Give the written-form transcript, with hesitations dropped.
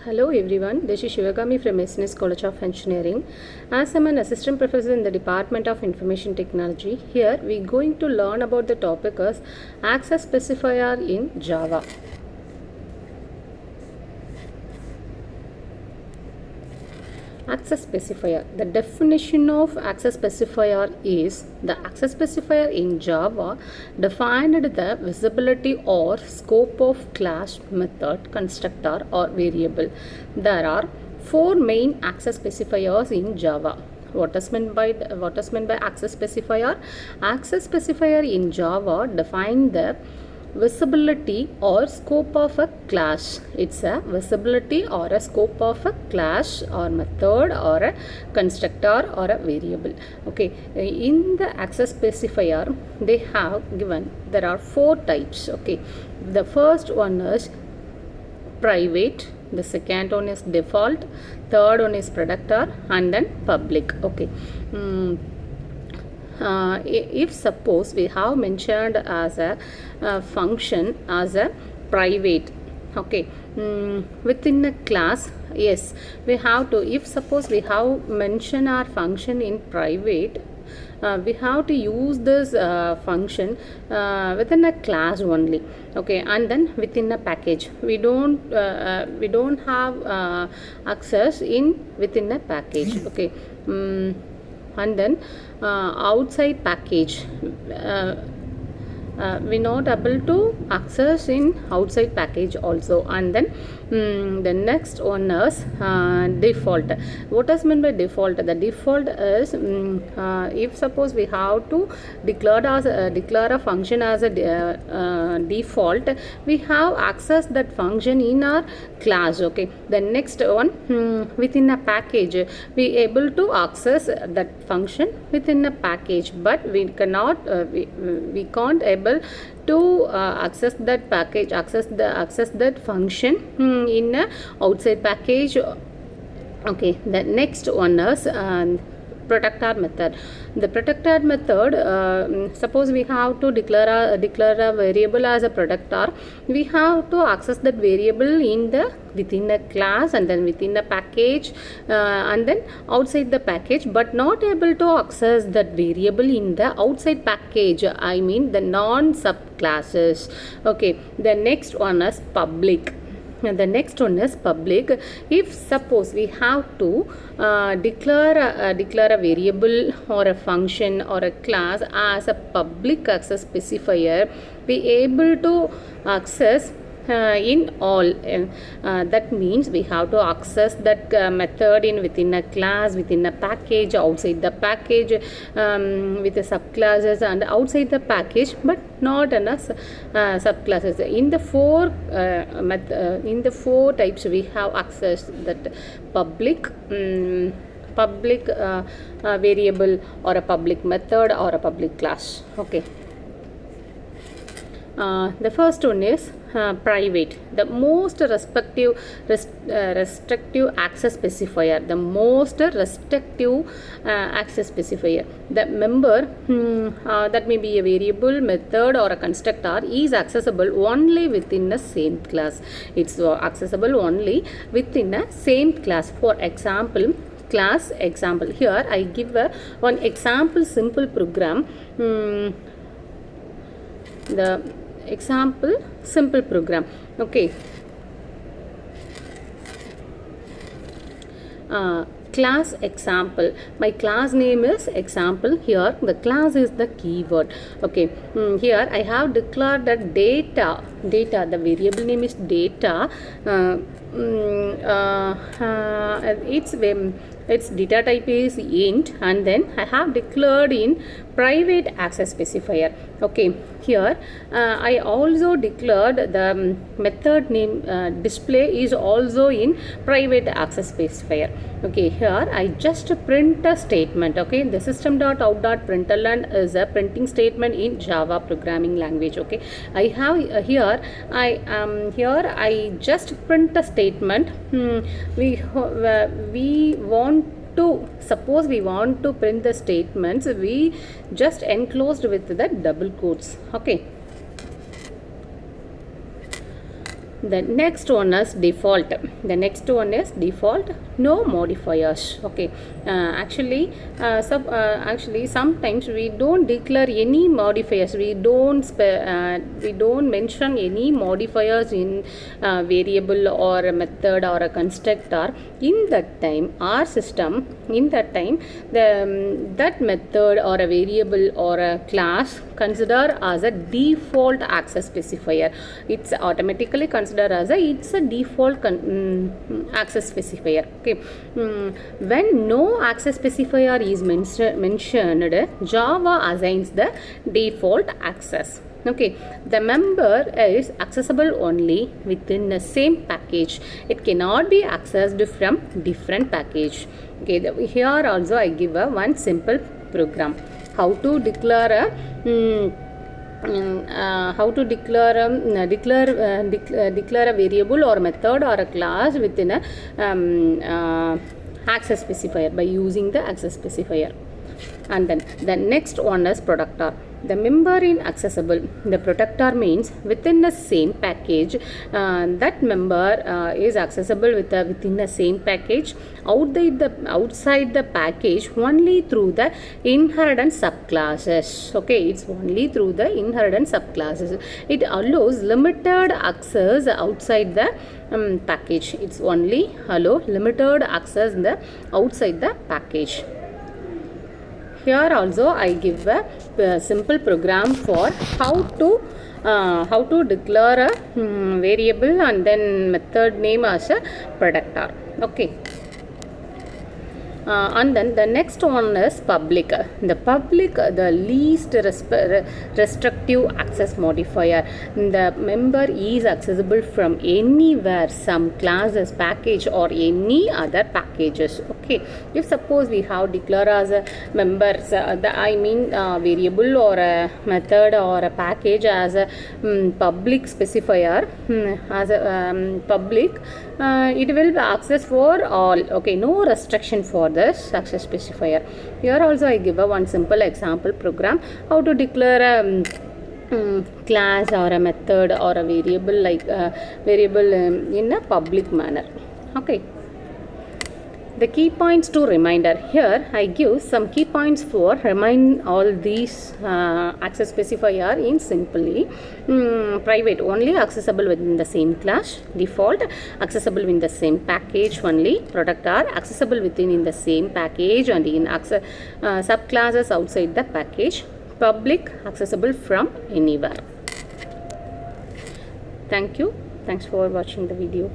Hello everyone, this is Shivagami from SNS College of Engineering. As I am an assistant professor in the Department of Information Technology, here we are going to learn about the topic as access specifier in Java. Access specifier. The definition of access specifier is the access specifier in Java defined the visibility or scope of class, method, constructor or variable. There are four main access specifiers in Java. What is meant by access specifier? Access specifier in Java define the visibility or scope of a class. It's a visibility or a scope of a class or method or a constructor or a variable. Okay, in the access specifier they have given there are four types. Okay, the first one is private, the second one is default, third one is predictor, and then public. Okay. If suppose we have mentioned as a function as a private, okay, within a class, yes, we have to, if suppose we have mentioned our function in private, we have to use this function within a class only. Okay, and then within a package we don't have access in within a package. Okay, and then outside package we not able to access in outside package also. And then the next one is default. What is meant by default? The default is if suppose we have to declare a function as a default, we have access that function in our class. Okay, the next one within a package we able to access that function within a package, but we cannot we can't able to access that package, access that function in a outside package. Okay, the next one is protector method. The protector method, suppose we have to declare a variable as a protector, we have to access that variable within a class and then within the package and then outside the package, but not able to access that variable in the outside package, I mean the non subclasses. Okay, the next one is public. The next one is public. If suppose we have to declare a variable or a function or a class as a public access specifier, we able to access in all. That means we have to access that method in within a class, within a package, outside the package, with the subclasses and outside the package, but not in a subclasses. In the four types we have access that public variable or a public method or a public class. Okay. The first one is private, the most restrictive access specifier. The most restrictive access specifier. The member that may be a variable, method or a constructor is accessible only within the same class. It's accessible only within a same class. For example, class example. Here I give one example simple program. The example simple program. Okay, class example. My class name is example. Here the class is the keyword. Okay, here I have declared that data. The variable name is data. Its data type is int, and then I have declared in private access specifier. Okay, here I also declared the method name display is also in private access specifier. Okay, here I just print a statement. Okay, the system.out.println is a printing statement in Java programming language. Okay, I have here I just print a statement. We want to, suppose we want to print the statements, we just enclosed with the double quotes. Okay, The next one is default. The next one is default, no modifiers. Okay, actually sometimes we don't declare any modifiers. We don't mention any modifiers in variable or a method or a constructor. In that time, our system, in that time, that method or a variable or a class consider as a default access specifier. It's automatically considered as it's a default access specifier. Okay, when no access specifier is mentioned, Java assigns the default access. Okay, the member is accessible only within the same package. It cannot be accessed from different package. Okay, here also I give one simple program how to declare a declare a variable or method or a class within a access specifier by using the access specifier. And then the next one is protector. The member in accessible. The protector means within the same package, that member is accessible within the same package outside the package only through the inheritance subclasses. Okay, it's only through the inheritance subclasses. It allows limited access outside the package. It's only allow limited access in the outside the package. Here also I give a simple program for how to declare a variable and then method name as a protector. Okay. And then the next one is public. The public, the least restrictive access modifier. The member is accessible from anywhere, some classes, package or any other packages. Okay, if suppose we have declare as a members, variable or a method or a package as a public specifier, as a public, it will be access for all. Okay, no restriction for this access specifier. Here also I give a one simple example program how to declare a class or a method or a variable like variable in a public manner. Okay. The key points to reminder. Here I give some key points for remind all these access specifier in simply private only accessible within the same class, default accessible within the same package only, protector accessible within in the same package and in subclasses outside the package, public accessible from anywhere. Thank you. Thanks for watching the video.